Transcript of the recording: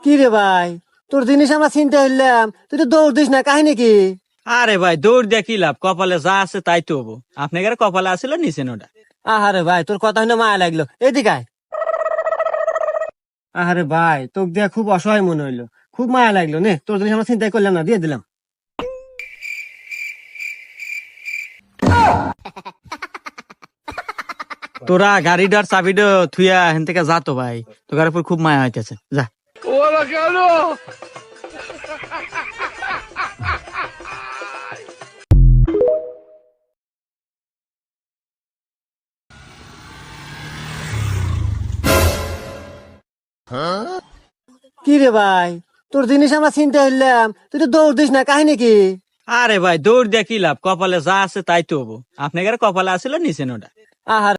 কি রে ভাই, তোর জিনিস আমরা চিন্তা হইলাম, তুই তো দৌড় দিস না, কাহিনী কি? আরে ভাই দৌড় দিয়ে কি লাভ, কপালে যা আছে তাই তো হবো। আপনার কপালে আসলে নিছেন ওটা। আহারে ভাই, তোর কথা শুনে মায়া লাগলো, এদিকে আয়। আহারে ভাই, তোকে দিয়া খুব অসহায় মনে হইলো, খুব মায়া লাগলো। নে, তোর জিনিস আমরা চিন্তাই করলাম না, দিয়ে দিলাম। তোরা গাড়িটার চাবিটা থুইয়া হেন থেকে যা তো ভাই, তোর উপর খুব মায়া হইতেছে, যা। কি রে ভাই, তোর জিনিস আমরা চিন্তা হইলাম, তুই তো দৌড় দিস না, কাহিনী কি? আরে ভাই দৌড় দিয়ে কি লাভ, কপালে যা আছে তাই তো হবো। আপনার কপালে আসলে নিছেন ওটা। আহারে